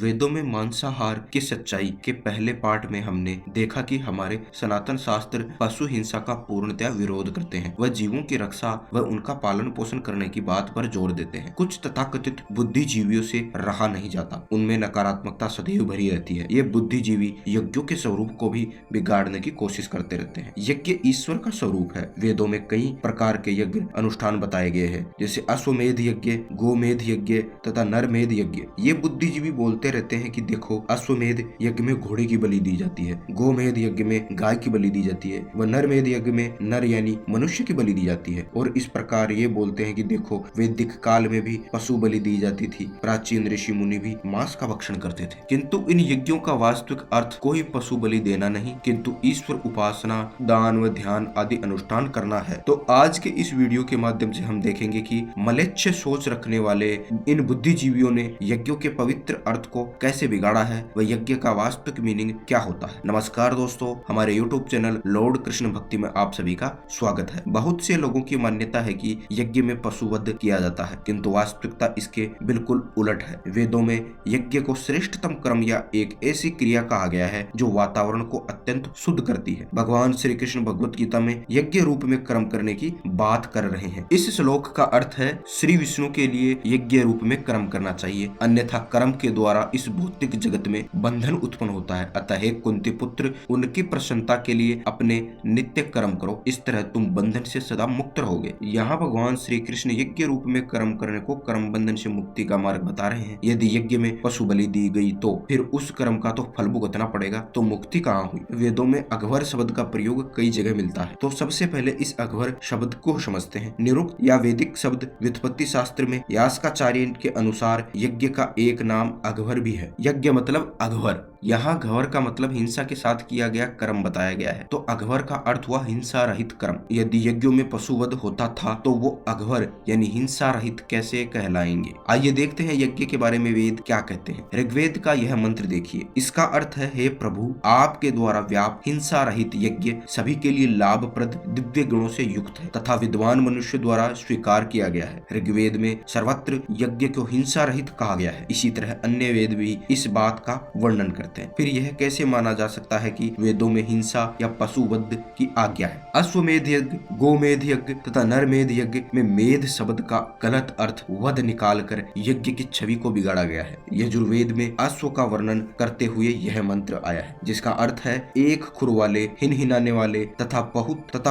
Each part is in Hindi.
वेदों में मांसाहार की सच्चाई के पहले पार्ट में हमने देखा कि हमारे सनातन शास्त्र पशु हिंसा का पूर्णतया विरोध करते हैं। वह जीवों की रक्षा व उनका पालन पोषण करने की बात पर जोर देते हैं। कुछ तथाकथित बुद्धिजीवियों से रहा नहीं जाता, उनमें नकारात्मकता सदैव भरी रहती है। ये बुद्धिजीवी यज्ञों के स्वरूप को भी बिगाड़ने की कोशिश करते रहते हैं। यज्ञ ईश्वर का स्वरूप है। वेदों में कई प्रकार के यज्ञ अनुष्ठान बताए गए हैं, जैसे अश्वमेध यज्ञ, गोमेध यज्ञ तथा नरमेध यज्ञ। ये बुद्धिजीवी बोलते रहते हैं कि देखो, अश्वमेध यज्ञ में घोड़े की बलि दी जाती है, गोमेध यज्ञ में गाय की बलि दी जाती है, व नरमेध यज्ञ में नर यानी मनुष्य की बलि दी जाती है। और इस प्रकार ये बोलते हैं कि देखो, वैदिक काल में भी पशु बलि दी जाती थी, प्राचीन ऋषि मुनि भी मांस का भक्षण करते थे। किंतु इन यज्ञों का वास्तविक अर्थ कोई पशु बलि देना नहीं, किंतु ईश्वर उपासना, दान व ध्यान आदि अनुष्ठान करना है। तो आज के इस वीडियो के माध्यम से हम देखेंगे कि मलेच्छ सोच रखने वाले इन बुद्धिजीवियों ने यज्ञों के पवित्र अर्थ को कैसे बिगाड़ा है व यज्ञ का वास्तविक मीनिंग क्या होता है। नमस्कार दोस्तों, हमारे YouTube चैनल लॉर्ड कृष्ण भक्ति में आप सभी का स्वागत है। बहुत से लोगों की मान्यता है कि यज्ञ में पशुवध किया जाता है, किंतु वास्तविकता इसके बिल्कुल उलट है। वेदों में यज्ञ को श्रेष्ठतम कर्म या एक ऐसी क्रिया कहा गया है जो वातावरण को अत्यंत शुद्ध करती है। भगवान श्री कृष्ण भगवत गीता में यज्ञ रूप में कर्म करने की बात कर रहे हैं। इस श्लोक का अर्थ है श्री विष्णु के लिए यज्ञ रूप में कर्म करना चाहिए, अन्यथा कर्म के द्वारा इस भौतिक जगत में बंधन उत्पन्न होता है। अतः हे कुंती पुत्र, उनकी प्रसन्नता के लिए अपने नित्य कर्म करो, इस तरह तुम बंधन से सदा मुक्त रहोगे। यहाँ भगवान श्री कृष्ण यज्ञ रूप में कर्म करने को कर्म बंधन से मुक्ति का मार्ग बता रहे हैं। यदि यज्ञ में पशु बलि दी गई तो फिर उस कर्म का तो फल भुगतना पड़ेगा, तो मुक्ति कहाँ हुई। वेदों में अघवर शब्द का प्रयोग कई जगह मिलता है, तो सबसे पहले इस अघवर शब्द को समझते हैं। निरुक्त या वैदिक शब्द व्युत्पत्ति शास्त्र में यास्काचार्य के अनुसार यज्ञ का एक नाम अघवर भी है। यज्ञ मतलब अघवर, यहाँ घवर का मतलब हिंसा के साथ किया गया कर्म बताया गया है, तो अघवर का अर्थ हुआ हिंसा रहित कर्म। यदि यज्ञों में पशुवध होता था तो वो अघवर यानी हिंसा रहित कैसे कहलाएंगे। आइए देखते हैं यज्ञ के बारे में वेद क्या कहते हैं। ऋग्वेद का यह मंत्र देखिए, इसका अर्थ है, हे प्रभु, आपके द्वारा व्याप्त हिंसा रहित यज्ञ सभी के लिए लाभप्रद दिव्य गुणों से युक्त है तथा विद्वान मनुष्य द्वारा स्वीकार किया गया है। ऋग्वेद में सर्वत्र यज्ञ को हिंसा रहित कहा गया है। इसी तरह अन्य वेद भी इस बात का वर्णन करते हैं। फिर यह कैसे माना जा सकता है कि वेदों में हिंसा या पशुवध की आज्ञा है। अश्वमेध यज्ञ, गोमेध यज्ञ तथा नरमेध यज्ञ में मेध शब्द का गलत अर्थ वध निकालकर यज्ञ की छवि को बिगाड़ा गया है। यजुर्वेद में अश्व का वर्णन करते हुए यह मंत्र आया है, जिसका अर्थ है एक खुर वाले, हिनहिनाने वाले तथा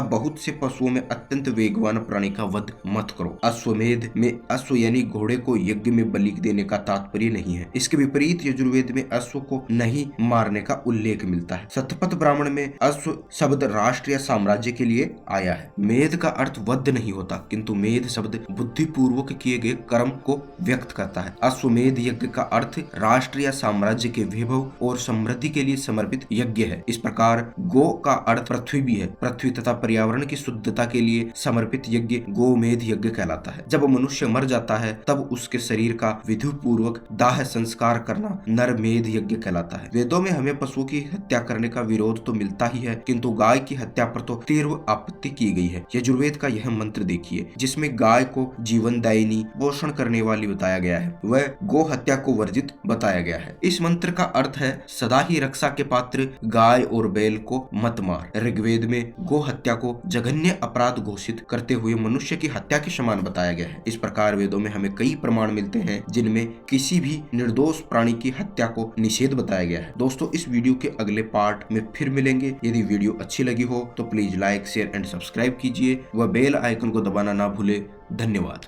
बहुत से पशुओं में अत्यंत वेगवान प्राणी का वध मत करो। अश्वमेध में अश्व यानी घोड़े को यज्ञ में बलि देने का तात्पर्य नहीं है। इसके विपरीत यजुर्वेद में अश्व को नहीं मारने का उल्लेख मिलता है। शतपथ ब्राह्मण में अश्व शब्द राष्ट्र या साम्राज्य के लिए आया है। मेध का अर्थ वध नहीं होता, किंतु मेध शब्द बुद्धिपूर्वक किए गए कर्म को व्यक्त करता है। अश्वमेध यज्ञ का अर्थ राष्ट्र या साम्राज्य के वैभव और समृद्धि के लिए समर्पित यज्ञ है। इस प्रकार गो का अर्थ पृथ्वी भी है। पृथ्वी तथा पर्यावरण की शुद्धता के लिए समर्पित यज्ञ गोमेध यज्ञ कहलाता है। जब मनुष्य मर जाता है तब उसके शरीर का विधि पूर्वक दाह संस्कार करना नरमेध यज्ञ कहलाता है। वेदों में हमें पशुओं की हत्या करने का विरोध तो मिलता ही है, किंतु गाय की हत्या पर तो तीव्र आपत्ति की गई है। यजुर्वेद का यह मंत्र देखिए, जिसमें गाय को जीवनदायिनी, पोषण करने वाली बताया गया है, वह गो हत्या को वर्जित बताया गया है। इस मंत्र का अर्थ है, सदा ही रक्षा के पात्र गाय और बैल को मत मार। ऋग्वेद में गो हत्या को जघन्य अपराध घोषित करते हुए मनुष्य की हत्या के समान बताया गया है। इस प्रकार वेदों में हमें कई प्रमाण मिलते हैं जिनमें किसी भी निर्दोष प्राणी की हत्या को निषेध बताया गया है। दोस्तों, इस वीडियो के अगले पार्ट में फिर मिलेंगे। यदि वीडियो अच्छी लगी हो तो please like, share and subscribe कीजिए व बेल आइकन को दबाना ना भूले। धन्यवाद।